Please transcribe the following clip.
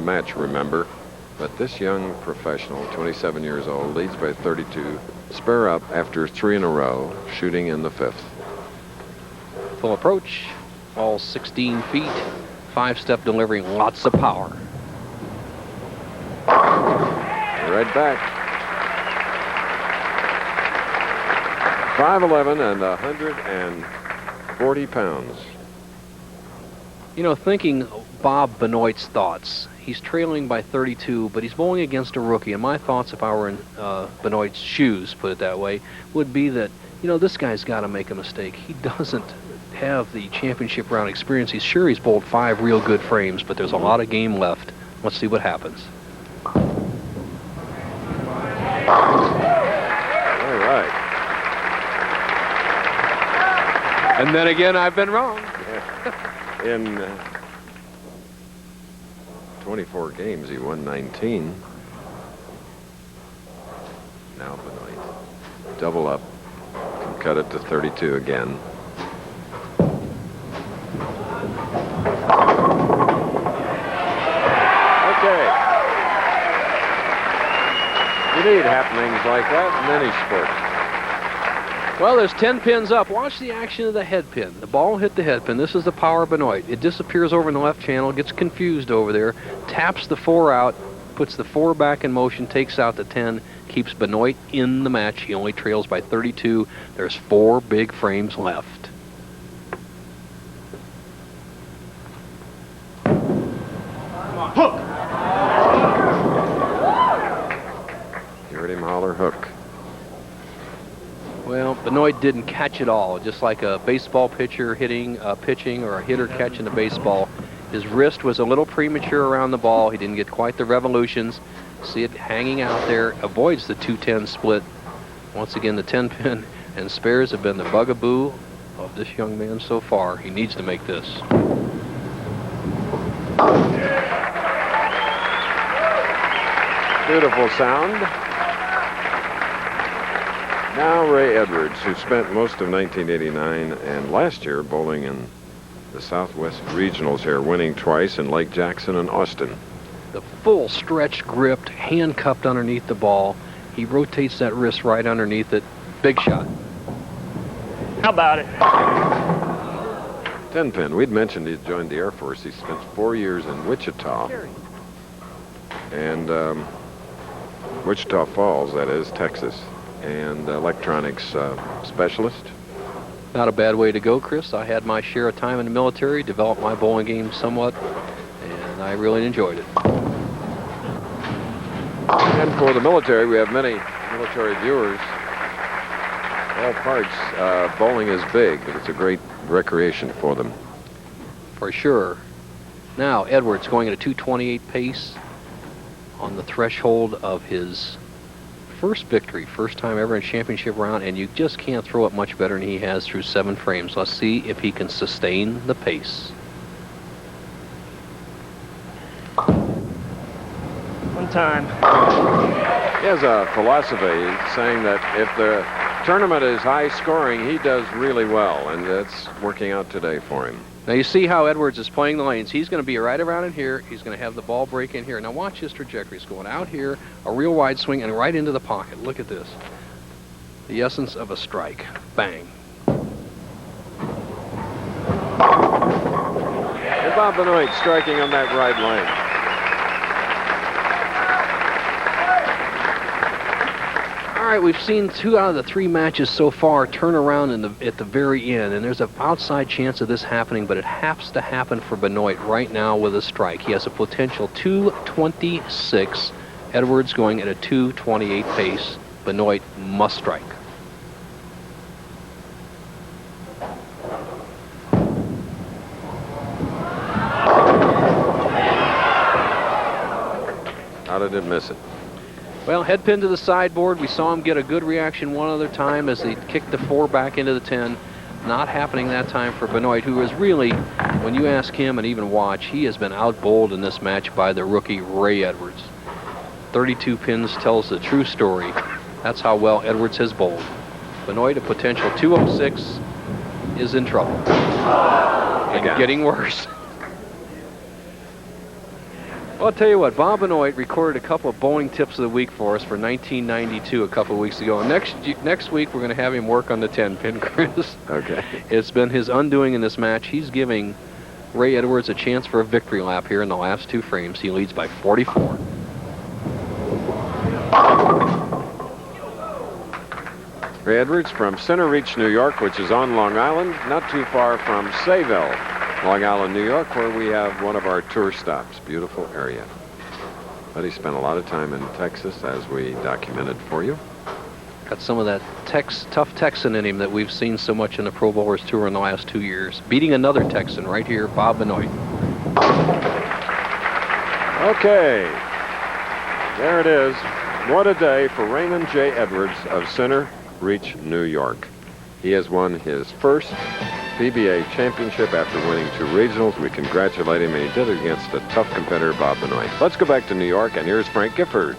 match, remember. But this young professional, 27 years old, leads by 32. Spare up after 3 in a row, shooting in the 5th. Full approach, all 16 feet, 5-step delivery, lots of power. Right back. 5'11" and 140 pounds. You know, thinking Bob Benoit's thoughts, he's trailing by 32, but he's bowling against a rookie. And my thoughts, if I were in Benoit's shoes, put it that way, would be that, you know, this guy's got to make a mistake. He doesn't have the championship round experience. He's sure he's bowled 5 real good frames, but there's a lot of game left. Let's see what happens. All right. And then again, I've been wrong. In 24 games, he won 19. Now Benoit. Double up. Can cut it to 32 again. Okay. You need happenings like that in any sport. Well, there's 10 pins up. Watch the action of the head pin. The ball hit the head pin. This is the power Benoit. It disappears over in the left channel, gets confused over there, taps the 4 out, puts the 4 back in motion, takes out the 10, keeps Benoit in the match. He only trails by 32. There's 4 big frames left. Hook! You heard him holler hook. Well, Benoit didn't catch it all, just like a baseball pitcher pitching or a hitter catching the baseball. His wrist was a little premature around the ball. He didn't get quite the revolutions. See it hanging out there, avoids the 210 split. Once again, the 10 pin and spares have been the bugaboo of this young man so far. He needs to make this. Beautiful sound. Now Ray Edwards, who spent most of 1989 and last year bowling in the Southwest Regionals here, winning twice in Lake Jackson and Austin. The full stretch gripped, handcuffed underneath the ball. He rotates that wrist right underneath it. Big shot. How about it? 10 pin. We'd mentioned he joined the Air Force. He spent 4 years in Wichita. And Wichita Falls, that is, Texas. And electronics specialist. Not a bad way to go, Chris. I had my share of time in the military, developed my bowling game somewhat, and I really enjoyed it. And for the military, we have many military viewers. All parts, bowling is big, but it's a great recreation for them. For sure. Now, Edwards going at a 228 pace on the threshold of his first victory, first time ever in championship round, and you just can't throw it much better than he has through 7 frames. Let's see if he can sustain the pace. One time. He has a philosophy saying that if the tournament is high scoring, he does really well, and that's working out today for him. Now you see how Edwards is playing the lanes. He's going to be right around in here. He's going to have the ball break in here. Now watch his trajectory. He's going out here, a real wide swing, and right into the pocket. Look at this. The essence of a strike. Bang. And Bob Benoit striking on that right lane. All right, we've seen 2 out of the 3 matches so far turn around at the very end, and there's an outside chance of this happening, but it has to happen for Benoit right now with a strike. He has a potential 226. Edwards going at a 228 pace. Benoit must strike. How did it miss it? Well, head pin to the sideboard. We saw him get a good reaction one other time as he kicked the 4 back into the 10. Not happening that time for Benoit, who is really, when you ask him and even watch, he has been out-bowled in this match by the rookie Ray Edwards. 32 pins tells the true story. That's how well Edwards has bowled. Benoit, a potential 206, is in trouble. And getting worse. Well, I'll tell you what, Bob Benoit recorded a couple of bowling tips of the week for us for 1992 a couple of weeks ago. And next week, we're going to have him work on the 10-pin, Chris. Okay. It's been his undoing in this match. He's giving Ray Edwards a chance for a victory lap here in the last 2 frames. He leads by 44. Ray Edwards from Center Reach, New York, which is on Long Island, not too far from Sayville, Long Island, New York, where we have one of our tour stops. Beautiful area. But he spent a lot of time in Texas, as we documented for you. Got some of that tough Texan in him that we've seen so much in the Pro Bowlers Tour in the last 2 years. Beating another Texan right here, Bob Benoit. Okay. There it is. What a day for Raymond J. Edwards of Center Reach, New York. He has won his first PBA championship after winning 2 regionals. We congratulate him, and he did it against a tough competitor, Bob Benoit. Let's go back to New York, and here's Frank Gifford.